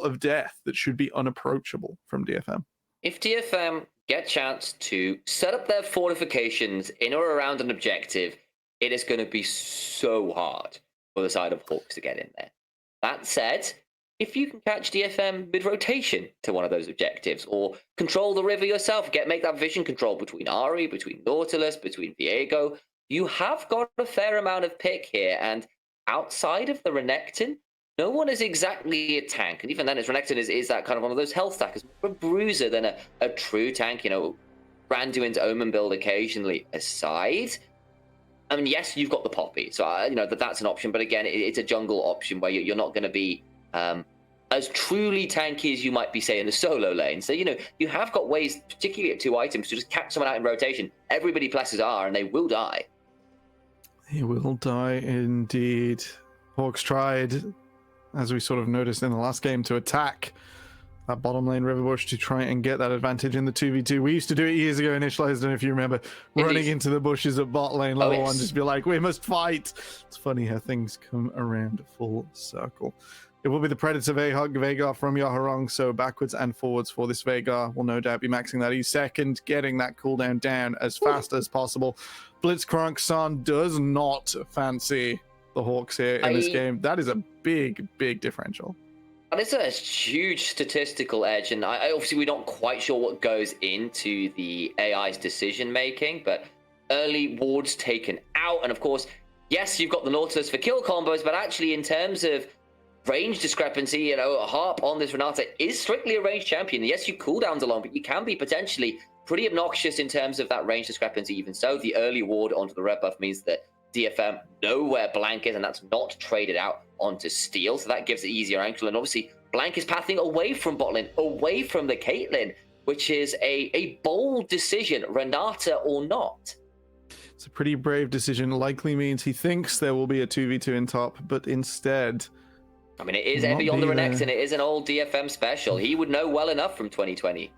of death that should be unapproachable from DFM. If DFM get a chance to set up their fortifications in or around an objective, it is going to be so hard for the side of HAWKS to get in there. That said, if you can catch DFM mid-rotation to one of those objectives, or control the river yourself, make that vision control between Ari, between Nautilus, between Viego, you have got a fair amount of pick here, and outside of the Renekton, no one is exactly a tank, and even then, Renekton is that kind of one of those health stackers, more a bruiser than a true tank. You know, Randuin's Omen build occasionally aside. I mean, yes, you've got the Poppy, so you know that's an option. But again, it's a jungle option where you're not going to be as truly tanky as you might be, say, in a solo lane. So you know you have got ways, particularly at 2 items, to just catch someone out in rotation. Everybody presses R, and they will die. He will die indeed. HAWKS tried, as we sort of noticed in the last game, to attack that bottom lane river bush to try and get that advantage in the 2v2. We used to do it years ago, Initialized, I don't know if you remember, running into the bushes at bot lane level and just be like, we must fight. It's funny how things come around full circle. It will be the Predator Veigar from Yaharong, so backwards and forwards for this Veigar. Will no doubt be maxing that E2, getting that cooldown down as fast as possible. Blitzcrank San does not fancy the HAWKS here in this game. That is a big differential. And it's a huge statistical edge, and obviously we're not quite sure what goes into the AI's decision making, but early wards taken out, and of course, yes, you've got the Nautilus for kill combos, but actually in terms of range discrepancy, you know, Harp on this Renata is strictly a range champion. Yes, you cooldowns along, but you can be potentially pretty obnoxious in terms of that range discrepancy. Even so, the early ward onto the red buff means that DFM know where Blank is, and that's not traded out onto Steel, so that gives it easier angle. And obviously, Blank is pathing away from bot lane, away from the Caitlyn, which is a bold decision, Renata or not. It's a pretty brave decision. Likely means he thinks there will be a 2v2 in top, but instead... I mean, it is heavy on the Renekton. It is an old DFM special. He would know well enough from 2020.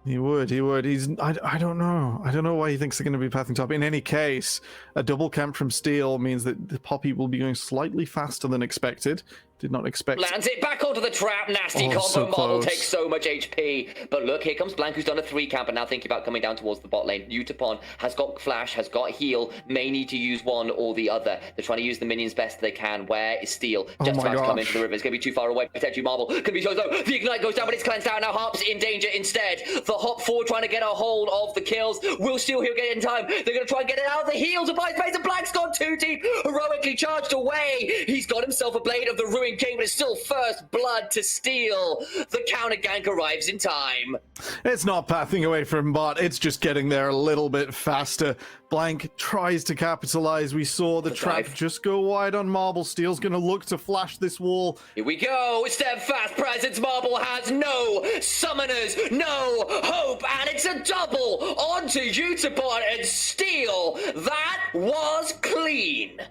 He would. I don't know. I don't know why he thinks they're going to be pathing top. In any case, a double camp from Steel means that the Poppy will be going slightly faster than expected. Did not expect... Lands it back onto the trap. Nasty combo. So Model takes so much HP. But look, here comes Blank, who's done a 3 camp and now thinking about coming down towards the bot lane. Utapon has got flash, has got heal, may need to use one or the other. They're trying to use the minions best they can. Where is Steel? Just about to come into the river. It's going to be too far away. Potentially Marble. Could be so low. The Ignite goes down, but it's cleansed out. Now Harp's in danger instead. The hop forward trying to get a hold of the kills. Will Steel here get it in time? They're going to try and get it out of the heals. A buy space, and Blank's gone too deep. Heroically charged away. He's got himself a Blade of the Ruined King, but it's still first blood to Steel. The counter gank arrives in time. It's not pathing away from bot, it's just getting there a little bit faster. Blank tries to capitalize. We saw the trap just go wide on Marble. Steel's going to look to flash this wall. Here we go. Steadfast presence. Marble has no summoners, no hope, and it's a double onto Utapon and Steel. That was clean.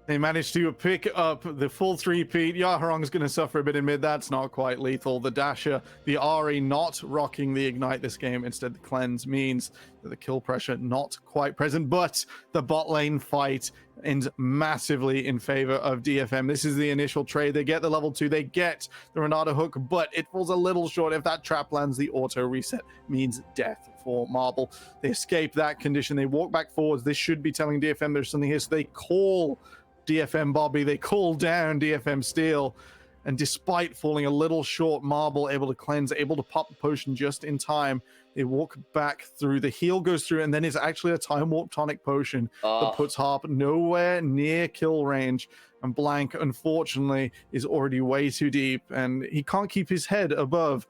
They managed to pick up the full 3-peat. Yaharong's going to suffer a bit in mid. That's not quite lethal. The Dasher, the Ari not rocking the Ignite this game. Instead, the Cleanse means that the kill pressure not quite present. But the bot lane fight ends massively in favor of DFM. This is the initial trade. They get the level 2. They get the Renata hook, but it falls a little short. If that trap lands, the auto reset means death for Marble. They escape that condition. They walk back forwards. This should be telling DFM there's something here. So they call DFM Bobby, they call down DFM Steel, and despite falling a little short, Marble able to cleanse, able to pop the potion just in time. They walk back through, the heal goes through, and then it's actually a time warp tonic potion that puts Harp nowhere near kill range, and Blank unfortunately is already way too deep and he can't keep his head above,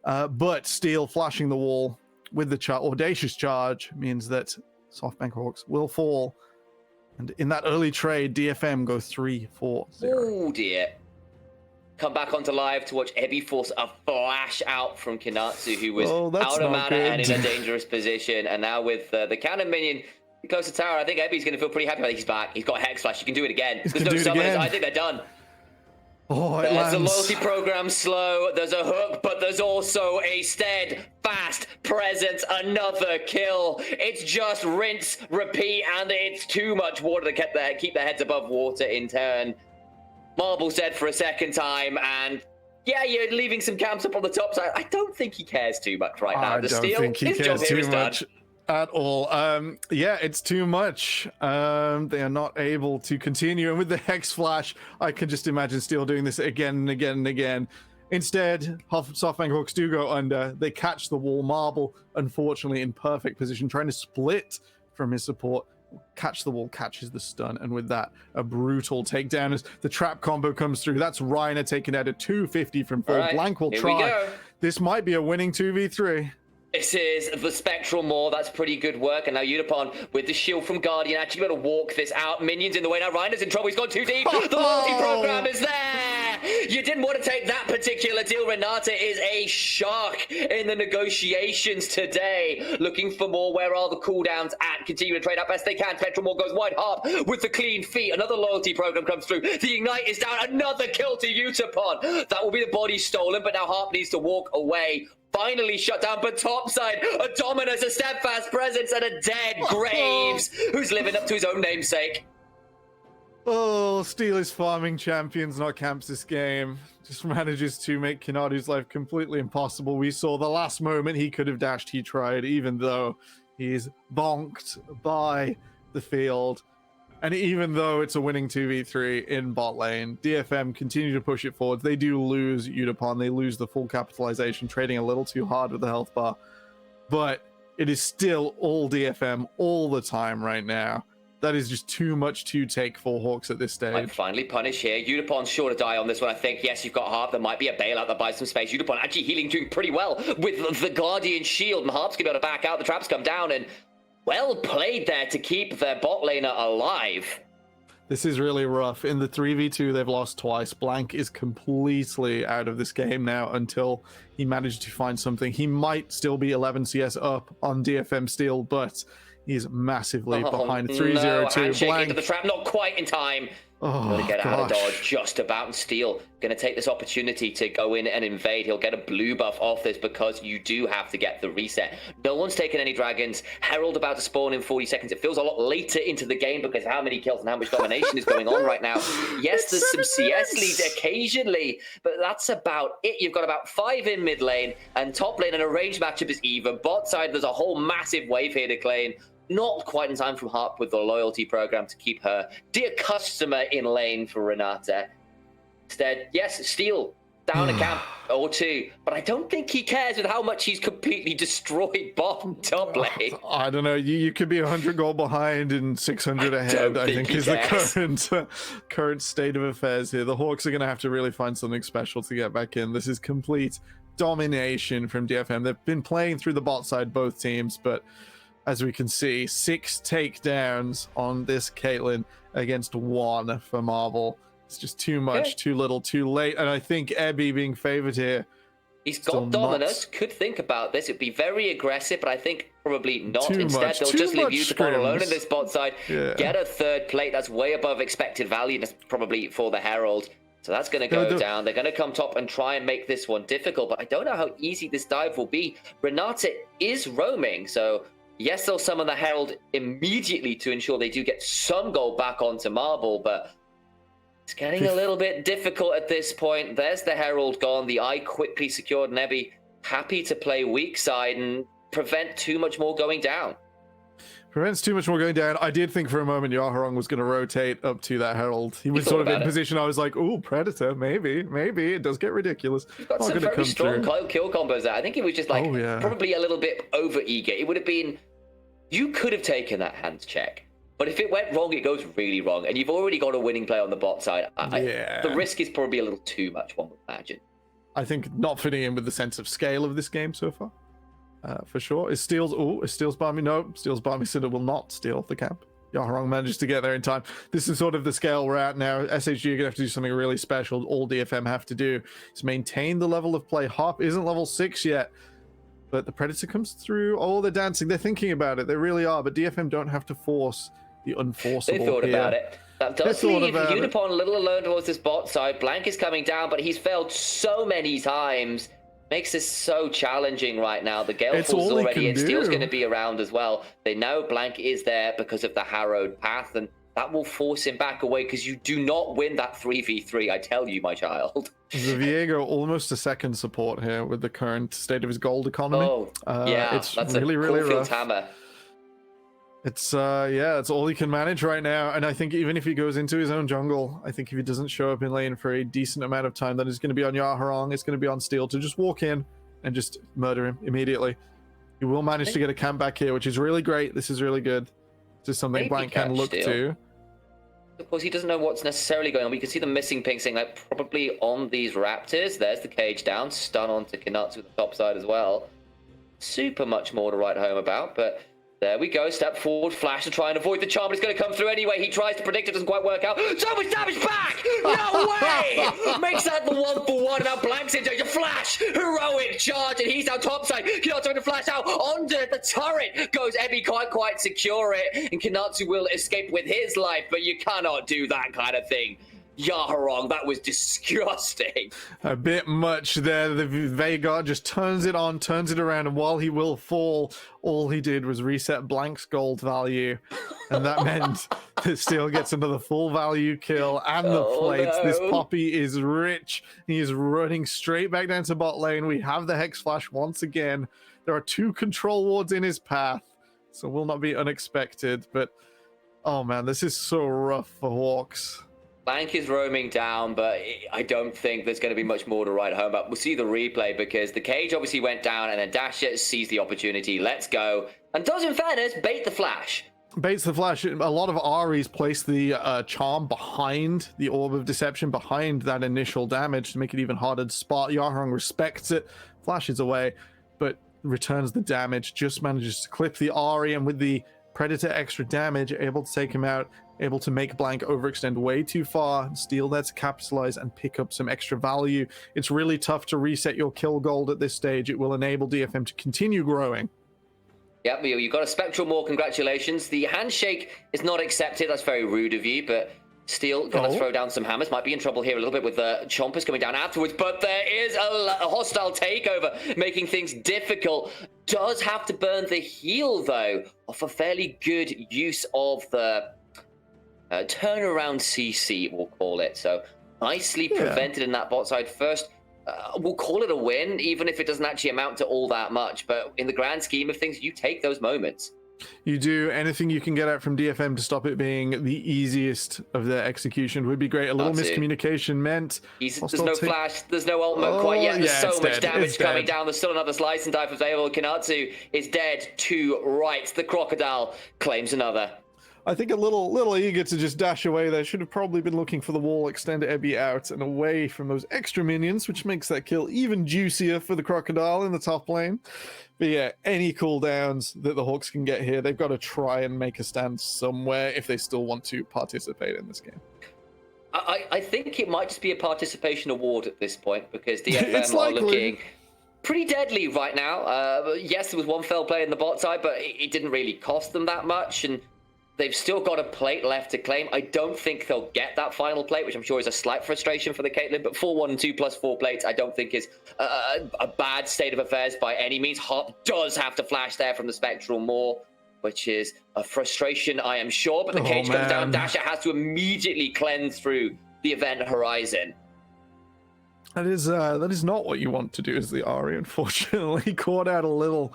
but Steel flashing the wall with the audacious charge means that SoftBank HAWKS will fall. And in that early trade, DFM go 3-4-0. Oh dear. Come back onto live to watch Ebby force a flash out from Kinatsu, who was out of mana and in a dangerous position. And now with the cannon minion close to tower, I think Ebby's going to feel pretty happy. I think he's back. He's got a Hex Flash. He can do it again. There's no summoners. I think they're done. Oh, there's a loyalty program slow, there's a hook, but there's also a steadfast presence, another kill. It's just rinse, repeat, and it's too much water to keep their heads above water in turn. Marble said for a second time, and Yeah, you're leaving some camps up on the top side. I don't think he cares too much right now. I don't think he cares too much at all. Yeah, it's too much. They are not able to continue. And with the Hex Flash, I can just imagine Steel doing this again and again and again. Instead, SoftBank Hawks do go under. They catch the wall. Marble, unfortunately, in perfect position, trying to split from his support. Catch the wall, catches the stun, and with that, a brutal takedown as the trap combo comes through. That's Reiner taken out at 250 from full. Right, Blank will try. This might be a winning 2v3. This is the Spectral Maw. That's pretty good work. And now Unipon with the shield from Guardian actually able to walk this out. Minions in the way. Now Reiner's in trouble. He's gone too deep. The loyalty program is there. You didn't want to take that particular deal. Renata is a shark in the negotiations today. Looking for more. Where are the cooldowns at? Continue to trade out best they can. Spectral Maw goes wide Harp with the clean feet. Another loyalty program comes through. The Ignite is down. Another kill to Utapon. That will be the body stolen, but now Harp needs to walk away. Finally shut down, but topside, a Dominus, a steadfast presence, and a dead Graves, who's living up to his own namesake. Oh, Steel is farming champions, not camps this game. Just manages to make Kinadu's life completely impossible. We saw the last moment he could have dashed, he tried, even though he's bonked by the field. And even though it's a winning 2v3 in bot lane, DFM continue to push it forward. They do lose Utapon. They lose the full capitalization, trading a little too hard with the health bar. But it is still all DFM all the time right now. That is just too much to take for Hawks at this stage. Might finally punish here. Utopon's sure to die on this one, I think. Yes, you've got Harp. There might be a bailout that buys some space. Utapon actually healing, doing pretty well with the Guardian shield. And Harp's going to be able to back out. The traps come down, and well played there to keep their bot laner alive. This is really rough. In the 3v2, they've lost twice. Blank is completely out of this game now until he managed to find something. He might still be 11 CS up on DFM Steel, but he's massively behind. 3-0-2. Handshake Blank into the trap, not quite in time. Gonna get out of dodge just about, and Steel gonna take this opportunity to go in and invade. He'll get a blue buff off this because you do have to get the reset. No one's taken any dragons. Herald about to spawn in 40 seconds. It feels a lot later into the game because how many kills and how much domination is going on right now. Yes, there's some CS leads occasionally, but that's about it. You've got about 5 in mid lane, and top lane and a range matchup is even. Bot side, there's a whole massive wave here to claim. Not quite in time from Harp with the loyalty program to keep her dear customer in lane for Renata. Instead, yes, Steel down a camp or two, but I don't think he cares with how much he's completely destroyed bottom top lane. I don't know. You could be 100 gold behind and 600 ahead, I think is the current state of affairs here. The Hawks are going to have to really find something special to get back in. This is complete domination from DFM. They've been playing through the bot side, both teams, but as we can see, 6 takedowns on this Caitlyn against 1 for Marble. It's just too much, too little, too late. And I think Ebby being favored here. He's got Dominus, could think about this. It'd be very aggressive, but I think probably not. Instead, they'll just leave Utapon alone in this bot side. Get a third plate. That's way above expected value. That's probably for the Herald. So that's going to go down. They're going to come top and try and make this one difficult, but I don't know how easy this dive will be. Renata is roaming, so yes, they'll summon the Herald immediately to ensure they do get some gold back onto Marble, but it's getting a little bit difficult at this point. There's the Herald gone. The Eye quickly secured. Nebby happy to play weak side and prevent too much more going down. Prevents too much more going down. I did think for a moment Yaharong was going to rotate up to that Herald. He was sort of in position. I was like, "Ooh, Predator, maybe." It does get ridiculous. He's got some very strong kill combos there. I think he was just like probably a little bit over eager. It would have been, you could have taken that hand check, but if it went wrong, it goes really wrong, and you've already got a winning play on the bot side. The risk is probably a little too much, one would imagine. I think not fitting in with the sense of scale of this game so far. For sure. Is Steel's Barmy? No, Steel's Barmy Cinder will not steal the camp. Yaharong manages to get there in time. This is sort of the scale we're at now. SHG are going to have to do something really special. All DFM have to do is maintain the level of play. Harp isn't level 6 yet, but the Predator comes through. Oh, they're dancing. They're thinking about it. They really are, but DFM don't have to force the unforceable. They thought about it. That does leave Unipon a little alone towards this bot side. Blank is coming down, but he's failed so many times. Makes this so challenging right now. The Gale Force is already in. Steel's going to be around as well. They know Blank is there because of the harrowed path, and that will force him back away because you do not win that 3v3, I tell you, my child. Viego almost a second support here with the current state of his gold economy. Oh, yeah, it's that's really, a really Caulfield rough. hammer. It's it's all he can manage right now. And I think even if he goes into his own jungle, I think if he doesn't show up in lane for a decent amount of time, then it's going to be on Yaharong, it's going to be on Steel to just walk in and just murder him immediately. He will manage to get a camp back here, which is really great. This is really good. This is something Maybe Blank can look Steel. to. Of course, he doesn't know what's necessarily going on. We can see the missing ping saying, like, probably on these Raptors. There's the cage down. Stun onto Kanatsu with the top side as well. Super much more to write home about, but there we go. Step forward, flash to try and avoid the charm, but it's going to come through anyway. He tries to predict it, doesn't quite work out. So much damage back! No way! Makes that the 1-for-1. Now Blank's into a flash, heroic charge, and he's now topside. Kanatsu trying to flash out onto the turret. Goes Ebi, can't quite secure it, and Kanatsu will escape with his life, but you cannot do that kind of thing. Yaharong, that was disgusting. A bit much there. The Veigar just turns it on, turns it around, and while he will fall, all he did was reset Blank's gold value. And that meant that Steel gets another full value kill and the plates. No. This Poppy is rich. He is running straight back down to bot lane. We have the Hex Flash once again. There are 2 control wards in his path, so will not be unexpected. But, oh man, this is so rough for Hawks. Blank is roaming down, but I don't think there's going to be much more to write home about. We'll see the replay because the cage obviously went down and then Dasha sees the opportunity. Let's go. And does, in fairness, bait the flash. Baits the flash. A lot of Aries place the charm behind the Orb of Deception, behind that initial damage to make it even harder to spot. Yaharong respects it, flashes away, but returns the damage, just manages to clip the Ari, and with the Predator extra damage, able to take him out, able to make Blank overextend way too far, Steel there to capitalize and pick up some extra value. It's really tough to reset your kill gold at this stage. It will enable DFM to continue growing. Yep, you got a Spectral Maw, congratulations. The handshake is not accepted, that's very rude of you, but Steel gonna throw down some hammers. Might be in trouble here a little bit with the Chompers coming down afterwards, but there is a hostile takeover, making things difficult. Does have to burn the heal, though, off a fairly good use of the turnaround CC, we'll call it. So nicely prevented in that bot side first. We'll call it a win, even if it doesn't actually amount to all that much. But in the grand scheme of things, you take those moments. You do anything you can get out from DFM to stop it being the easiest of their execution would be great. A little miscommunication meant there's no flash, there's no ultimate quite yet. There's so much damage coming down. There's still another slice and dive available. Kanatsu is dead to right. The Crocodile claims another. I think a little eager to just dash away there. Should have probably been looking for the wall, extend Ebi out and away from those extra minions, which makes that kill even juicier for the Crocodile in the top lane. But yeah, any cooldowns that the Hawks can get here, they've got to try and make a stand somewhere if they still want to participate in this game. I think it might just be a participation award at this point because DFM are looking pretty deadly right now. Yes, there was one fell play in the bot side, but it didn't really cost them that much, and they've still got a plate left to claim. I don't think they'll get that final plate, which I'm sure is a slight frustration for the Caitlyn, but 4-1 and 2 plus 4 plates I don't think is a bad state of affairs by any means. Hop does have to flash there from the Spectral Maw, which is a frustration, I am sure, but the cage comes down. Dasha has to immediately cleanse through the event horizon. That is not what you want to do as the Ari, unfortunately. Caught out a little,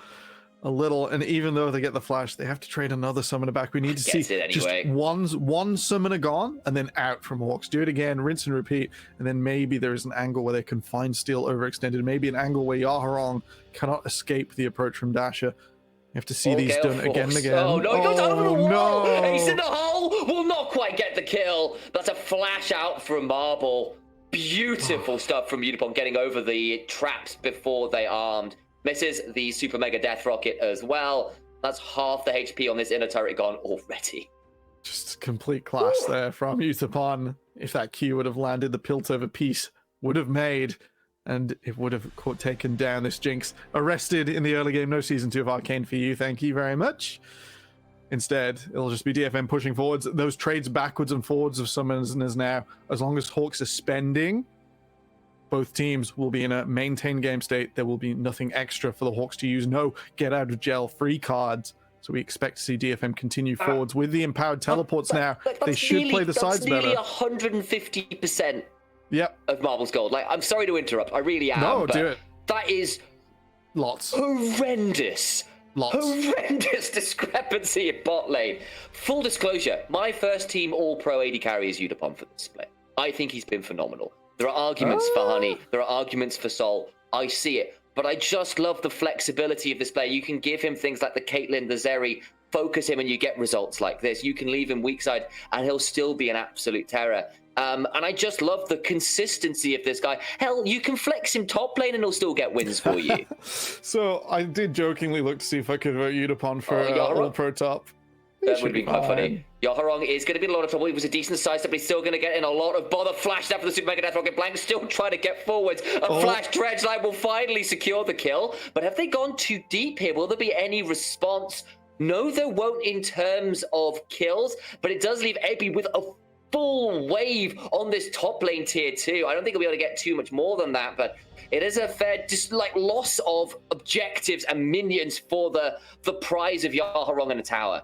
and even though they get the flash, they have to trade another summoner back. We need to see just one summoner gone and then out from Hawks. Do it again, rinse and repeat, and then maybe there is an angle where they can find Steel overextended. Maybe an angle where Yaharong cannot escape the approach from Dasha. You have to see these done again and again. Oh no, he goes over the wall! No. Ace in the hole! Will not quite get the kill. That's a flash out from Marble. Beautiful stuff from Unipon getting over the traps before they armed. Misses the Super Mega Death Rocket as well. That's half the HP on this inner turret gone already. Just complete class there from Utapon. If that Q would have landed, the Piltover piece would have made, and it would have taken down this Jinx. Arrested in the early game. No Season 2 of Arcane for you. Thank you very much. Instead, it'll just be DFM pushing forwards. Those trades backwards and forwards of summoners now. As long as Hawks are spending, both teams will be in a maintain game state. There will be nothing extra for the Hawks to use. No get out of jail free cards. So we expect to see DFM continue forwards with the empowered teleports now. They should play the sides better. That's nearly 150% Yep. of Marvel's gold. Like, I'm sorry to interrupt. I really am. No, do it. That is lots. Horrendous. Lots. Horrendous discrepancy in bot lane. Full disclosure, my first team all-pro AD carry is Udapon for the split. I think he's been phenomenal. There are arguments for Honey. There are arguments for Sol. I see it. But I just love the flexibility of this player. You can give him things like the Caitlyn, the Zeri, focus him and you get results like this. You can leave him weak side and he'll still be an absolute terror. And I just love the consistency of this guy. Hell, you can flex him top lane and he'll still get wins for you. So I did jokingly look to see if I could vote Udapon for all-pro top. That would be quite funny. Yaharong is going to be in a lot of trouble. He was a decent size, but he's still going to get in a lot of bother. Flash after the Super Mega Death Rocket. Blank still trying to get forwards. A Flash Dredgeline will finally secure the kill. But have they gone too deep here? Will there be any response? No, there won't in terms of kills, but it does leave Ebi with a full wave on this top lane tier 2. I don't think he'll be able to get too much more than that, but it is a fair loss of objectives and minions for the prize of Yaharong and the tower.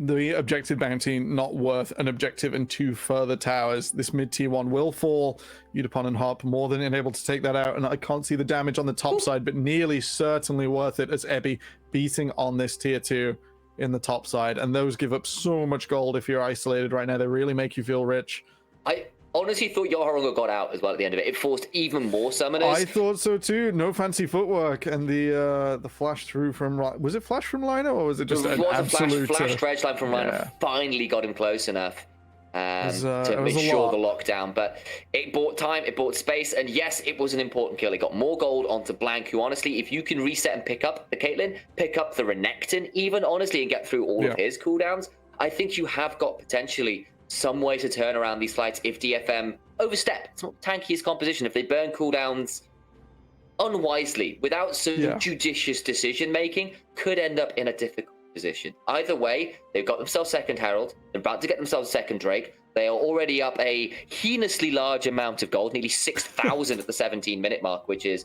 The objective bounty not worth an objective and 2 further towers. This mid-tier 1 will fall. Udapon and Harp more than able to take that out, and I can't see the damage on the top side, but nearly certainly worth it as Ebi beating on this tier 2 in the top side, and those give up so much gold if you're isolated right now. They really make you feel rich. I honestly thought Yaharong got out as well at the end of it. It forced even more summoners. I thought so too. No fancy footwork, and the flash through from, was it flash from Lino or was it just an absolute flash dredge line from Lino? Finally got him close enough to make sure the lockdown. But it bought time, it bought space, and yes, it was an important kill. It got more gold onto Blank, who honestly, if you can reset and pick up the Caitlyn, pick up the Renekton even, honestly, and get through all of his cooldowns, I think you have got potentially some way to turn around these fights if DFM overstep. It's not tankiest composition. If they burn cooldowns unwisely, without some judicious decision making, could end up in a difficult position. Either way, they've got themselves second Herald. They're about to get themselves second Drake. They are already up a heinously large amount of gold, nearly 6,000 at the 17-minute mark, which is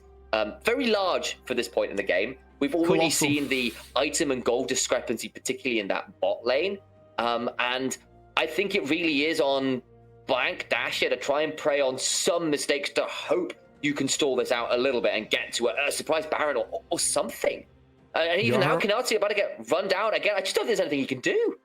very large for this point in the game. We've already seen the item and gold discrepancy, particularly in that bot lane. And I think it really is on Blank Dasher to try and prey on some mistakes to hope you can stall this out a little bit and get to a surprise Baron or something. And even now, Kanatsu about to get run down again. I just don't think there's anything he can do.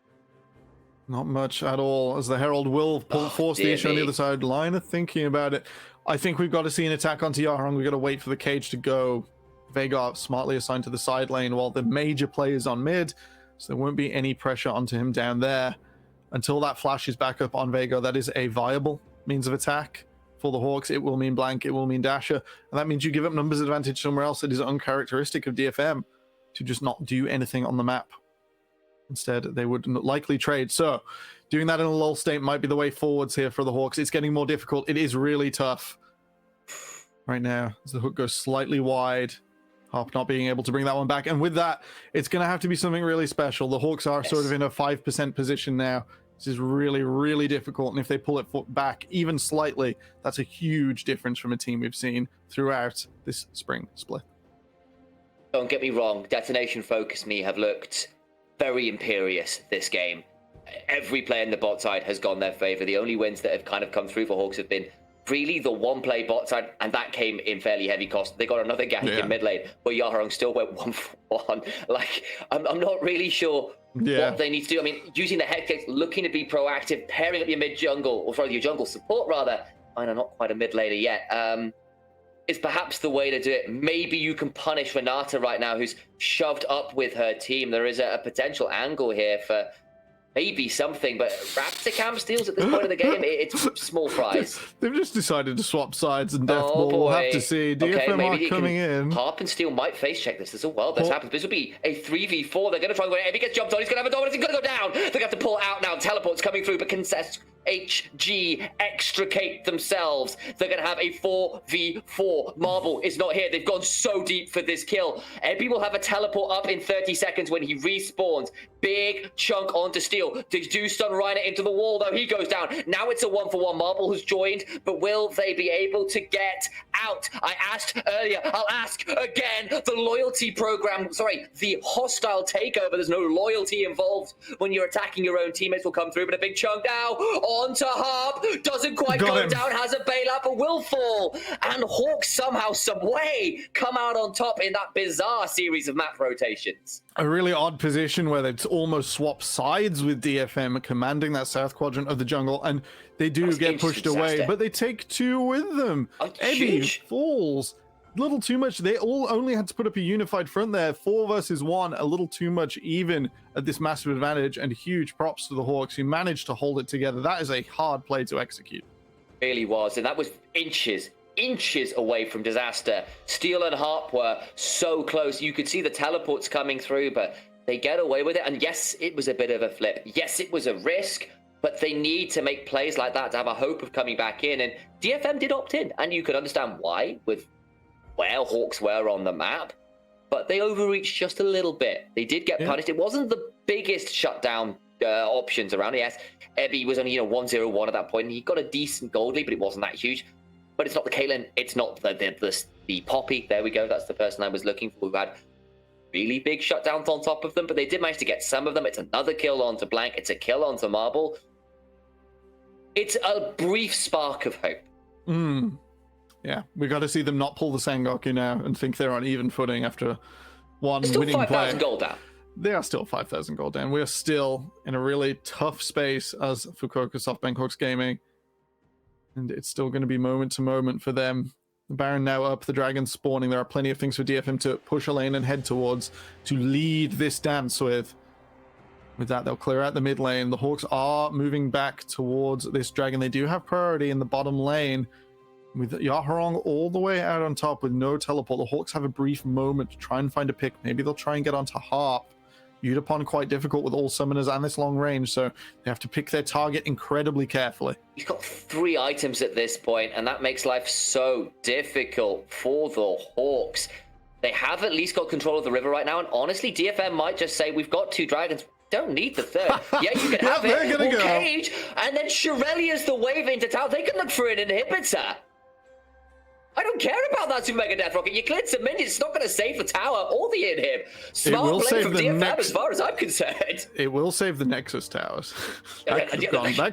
Not much at all, as the Herald will force the issue on the other side. Line of thinking about it. I think we've got to see an attack onto Yaharong. We've got to wait for the cage to go. Veigar smartly assigned to the side lane while the major players on mid, so there won't be any pressure onto him down there. Until that flash is back up on Veigar, that is a viable means of attack for the Hawks. It will mean Blank, it will mean Dasher, and that means you give up numbers advantage somewhere else that is uncharacteristic of DFM to just not do anything on the map. Instead, they would likely trade. So doing that in a lull state might be the way forwards here for the Hawks. It's getting more difficult. It is really tough right now as the hook goes slightly wide. Harp not being able to bring that one back. And with that, it's going to have to be something really special. The Hawks are sort of in a 5% position now. This is really, really difficult. And if they pull it back even slightly, that's a huge difference from a team we've seen throughout this spring split. Don't get me wrong. DetonatioN FocusMe have looked very imperious this game. Every player in the bot side has gone their favor. The only wins that have kind of come through for Hawks have been really the one play bot side, and that came in fairly heavy cost. They got another gank in mid lane, but Yaharong still went 1-for-1. Like, I'm not really sure what they need to do. I mean, using the Headcase, looking to be proactive, pairing up your mid jungle, or sorry, your jungle support rather. I know, not quite a mid laner yet. Is perhaps the way to do it. Maybe you can punish Renata right now, who's shoved up with her team. There is a potential angle here for maybe something, but Raptor Cam steals at this point of the game, it's small prize. They've just decided to swap sides and Deathball. We'll have to see. DFM are coming in. Harp and Steel might face check this as well. This happens. This will be a 3v4. They're going to try and go. If he gets jumped on, he's going to have a dominance. He's going to go down. They're going to have to pull out now. Teleport's coming through, but can HG extricate themselves. They're going to have a 4v4. Marvel is not here. They've gone so deep for this kill. Ebi will have a teleport up in 30 seconds when he respawns. Big chunk onto Steel. They do stun Reiner into the wall, though. He goes down. Now it's a 1-for-1. Marble has joined, but will they be able to get out? I asked earlier. I'll ask again. The loyalty program, the hostile takeover. There's no loyalty involved when you're attacking your own teammates will come through, but a big chunk now onto Harp. Doesn't quite go down. Has a bailout, but will fall. And Hawks somehow, some way, come out on top in that bizarre series of map rotations. A really odd position where they've almost swapped sides with DFM commanding that south quadrant of the jungle, and they do get pushed away, but they take 2 with them. Eddie falls. A little too much. They all only had to put up a unified front there. 4 versus 1, a little too much even at this massive advantage, and huge props to the Hawks who managed to hold it together. That is a hard play to execute. Really was, and that was inches away from disaster. Steel and Harp were so close. You could see the teleports coming through, but they get away with it. And yes, it was a bit of a flip. Yes, it was a risk, but they need to make plays like that to have a hope of coming back in. And DFM did opt in, and you could understand why with where Hawks were on the map, but they overreached just a little bit. They did get punished. It wasn't the biggest shutdown options around. Yes, Ebby was only 1-0-1 at that point, and he got a decent gold lead, but it wasn't that huge. But it's not the Caitlyn, it's not the Poppy. There we go. That's the person I was looking for who had really big shutdowns on top of them. But they did manage to get some of them. It's another kill onto Blank. It's a kill onto Marble. It's a brief spark of hope. Yeah, we got to see them not pull the Sengoku now and think they're on even footing after one winning play. Still 5,000 gold down. They are still 5,000 gold down. We are still in a really tough space as Fukuoka SoftBank HAWKS Gaming. And it's still going to be moment to moment for them. The Baron now up, the Dragon spawning. There are plenty of things for DFM to push a lane and head towards to lead this dance with. With that, they'll clear out the mid lane. The Hawks are moving back towards this Dragon. They do have priority in the bottom lane. With Yaharong all the way out on top with no teleport, the Hawks have a brief moment to try and find a pick. Maybe they'll try and get onto Harp. Udapon quite difficult with all summoners and this long range, so they have to pick their target incredibly carefully. He's got 3 items at this point, and that makes life so difficult for the Hawks. They have at least got control of the river right now, and honestly, DFM might just say, we've got 2 dragons. Don't need the 3rd. Yeah, you can have it. We'll cage, and then Shirelia's the wave into town. They can look for an inhibitor. I don't care about that Super Mega Death Rocket. You cleared some minions. It's not going to save the tower or the inhib. Smart play from DFM as far as I'm concerned. It will save the Nexus towers. That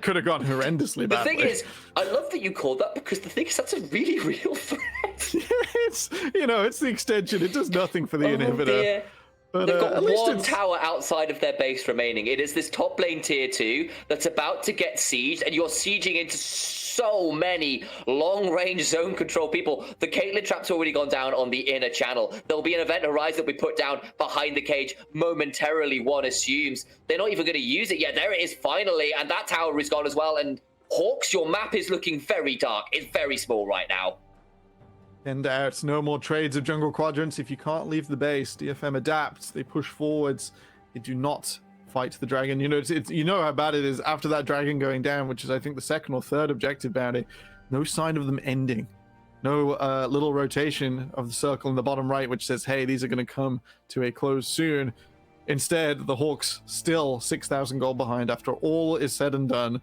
could have gone horrendously badly. The thing is, I love that you called that because the thing is that's a really real threat. It's the extension. It does nothing for the inhibitor. Dear. But, they've got one tower outside of their base remaining. It is this top lane tier 2 that's about to get sieged, and you're sieging into so many long-range zone control people. The Caitlyn trap's already gone down on the inner channel. There'll be an event horizon that we put down behind the cage momentarily, one assumes. They're not even going to use it yet. There it is finally, and that tower is gone as well. And Hawks, your map is looking very dark. It's very small right now. And out. No more trades of jungle quadrants. If you can't leave the base, DFM adapts. They push forwards. They do not fight the dragon. You know how bad it is after that dragon going down, which is I think the 2nd or 3rd objective bounty. No sign of them ending. No little rotation of the circle in the bottom right, which says, hey, these are going to come to a close soon. Instead, the Hawks still 6,000 gold behind after all is said and done.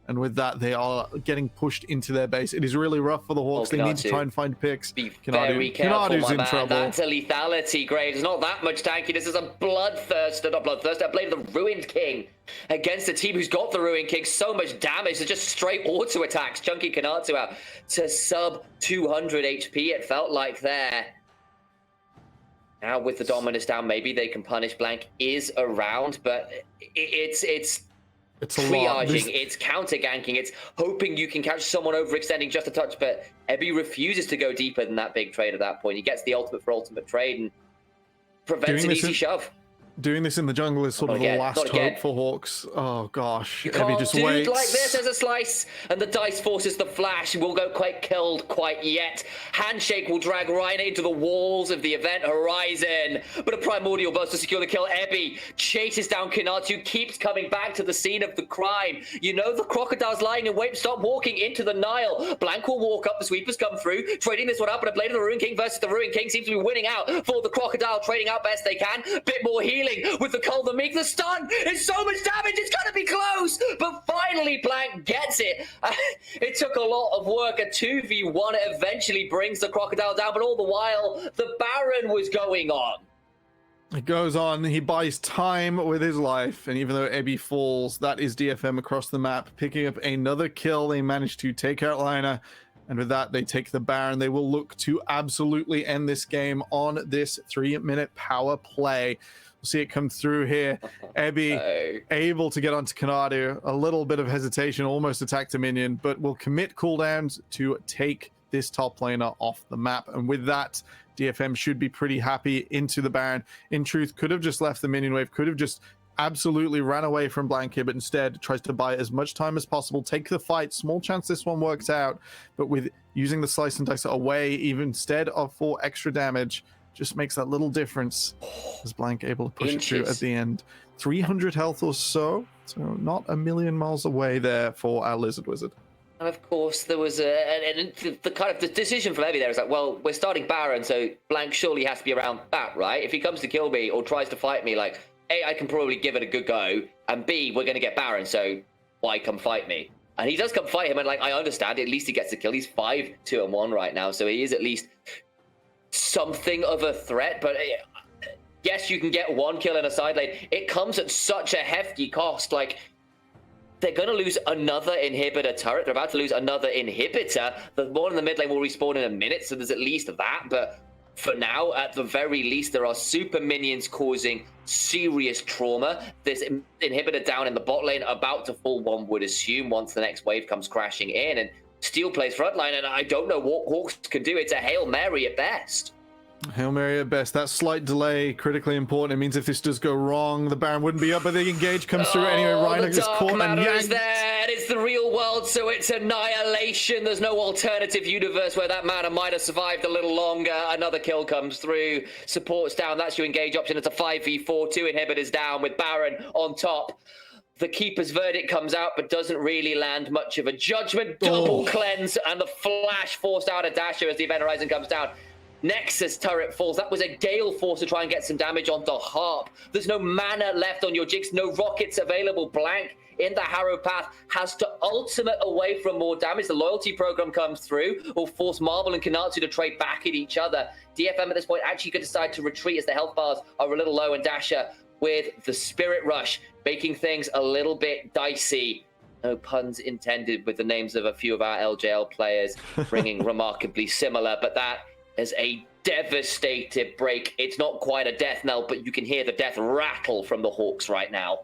And with that, they are getting pushed into their base. It is really rough for the Hawks. They need to try and find picks. Be very careful, my man. Trouble. That's a lethality, Graves. It's not that much tanky. This is a bloodthirster, not bloodthirster. I blame the Ruined King against a team who's got the Ruined King. So much damage. It's just straight auto attacks. Chunky Kanatu out to sub 200 HP, it felt like there. Now with the Dominus down, maybe they can punish. Blank is around, but it's triaging, it's counter-ganking, it's hoping you can catch someone overextending just a touch, but Ebby refuses to go deeper than that big trade at that point. He gets the ultimate for ultimate trade and prevents an easy shove. Doing this in the jungle is sort of the last hope for Hawks. Oh gosh, Ebby just waits. Like this as a slice, and the dice forces the flash. Will go quite killed quite yet. Handshake will drag Reiner into the walls of the event horizon, but a primordial burst to secure the kill. Ebby chases down Kinatu, keeps coming back to the scene of the crime. You know the crocodile's lying in wait. Stop walking into the Nile. Blank will walk up. The sweepers come through, trading this one up. But a blade of the Ruined King versus the Ruined King seems to be winning out for the crocodile, trading out best they can. Bit more healing flailing with the Cold the Meek. The stun is so much damage, it's gonna be close, but finally Blank gets it. It took a lot of work, a 2v1. It eventually brings the Crocodile down, but all the while, the Baron was going on. It goes on, he buys time with his life, and even though Ebby falls, that is DFM across the map, picking up another kill. They manage to take out Lina, and with that, they take the Baron. They will look to absolutely end this game on this 3-minute power play. We'll see it come through here. Ebby able to get onto Kanadu, a little bit of hesitation, almost attacked a minion, but will commit cooldowns to take this top laner off the map, and with that, DFM should be pretty happy into the Baron. In truth, could have just left the minion wave, could have just absolutely ran away from Blank here, but instead tries to buy as much time as possible, take the fight. Small chance this one works out, but with using the slice and dice away, even instead of 4 extra damage, just makes that little difference. As Blank able to push it through at the end. 300 health or so not a million miles away there for our Lizard Wizard. And of course, there was the kind of the decision from Evie there is like, well, we're starting Baron, so Blank surely has to be around that, right? If he comes to kill me or tries to fight me, like, A, I can probably give it a good go, and B, we're going to get Baron, so why come fight me? And he does come fight him, and like, I understand, at least he gets the kill. He's 5-2-1 right now, so he is at least something of a threat, but yes, you can get 1 kill in a side lane. It comes at such a hefty cost, like, they're going to lose another inhibitor turret. They're about to lose another inhibitor. The one in the mid lane will respawn in a minute, so there's at least that. But for now, at the very least, there are super minions causing serious trauma. This inhibitor down in the bot lane, about to fall, one would assume, once the next wave comes crashing in. And Steel plays frontline, and I don't know what Hawks can do. It's a Hail Mary at best. Hail Mary at best. That slight delay, critically important. It means if this does go wrong, the Baron wouldn't be up, but the engage comes through anyway. Reiner gets caught and yanked. There. It's the real world, so it's annihilation. There's no alternative universe where that mana might have survived a little longer. Another kill comes through. Support's down. That's your engage option. It's a 5v4. 2 inhibitors down with Baron on top. The Keeper's verdict comes out, but doesn't really land much of a judgment. Double cleanse, and the flash forced out of Dasher as the Event Horizon comes down. Nexus turret falls. That was a Gale Force to try and get some damage onto Harp. There's no mana left on your Jigs, no rockets available. Blank in the Harrow path has to ultimate away from more damage. The loyalty program comes through, will force Marvel and Kanatsu to trade back at each other. DFM at this point actually could decide to retreat as the health bars are a little low, and Dasher with the Spirit Rush, making things a little bit dicey. No puns intended with the names of a few of our LJL players, ringing remarkably similar, but that is a devastated break. It's not quite a death knell, but you can hear the death rattle from the Hawks right now.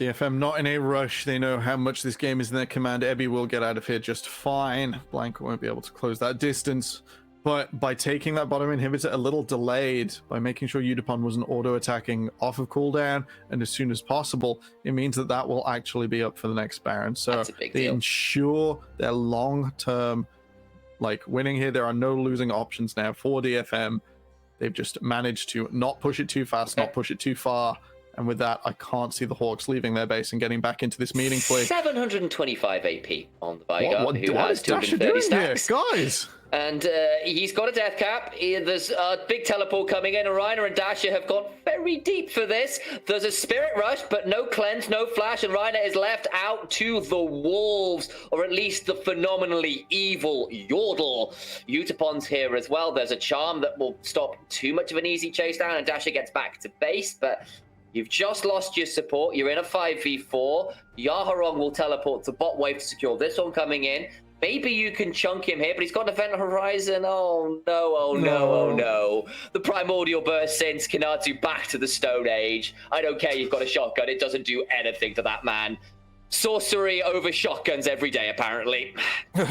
DFM not in a rush. They know how much this game is in their command. Ebby will get out of here just fine. Blank won't be able to close that distance. But by taking that bottom inhibitor a little delayed, by making sure Udapon wasn't auto-attacking off of cooldown and as soon as possible, it means that that will actually be up for the next Baron. So they ensure their long-term winning here. There are no losing options now for DFM. They've just managed to not push it too fast, not push it too far. And with that, I can't see the Hawks leaving their base and getting back into this meaningfully. 725 AP on the Vigar, who what has is Dasher 230 doing stacks. Here, guys? And he's got a death cap. There's a big teleport coming in, and Reiner and Dasher have gone very deep for this. There's a Spirit Rush, but no cleanse, no flash, and Reiner is left out to the wolves, or at least the phenomenally evil Yordle. Utapon's here as well. There's a charm that will stop too much of an easy chase down, and Dasher gets back to base, but you've just lost your support. You're in a 5v4. Yaharong will teleport to bot wave to secure this one coming in. Maybe you can chunk him here, but he's got an Event Horizon. Oh no, oh no, oh no. The Primordial Burst sends Kanatu back to the Stone Age. I don't care, you've got a shotgun. It doesn't do anything to that man. Sorcery over shotguns every day, apparently.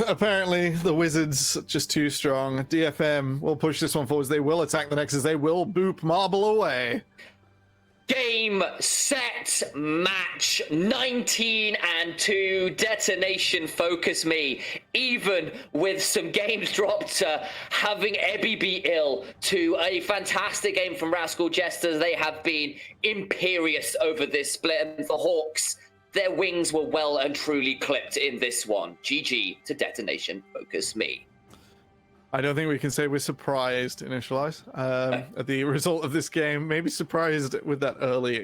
Apparently, the Wizards just too strong. DFM will push this one forwards. They will attack the Nexus. They will boop Marble away. Game, set, match, 19-2, Detonation FocusMe, even with some games dropped, having Ebby be ill, to a fantastic game from Rascal Jesters. They have been imperious over this split, and the Hawks, their wings were well and truly clipped in this one. GG to Detonation FocusMe. I don't think we can say we're surprised, Initialize, at the result of this game. Maybe surprised with that early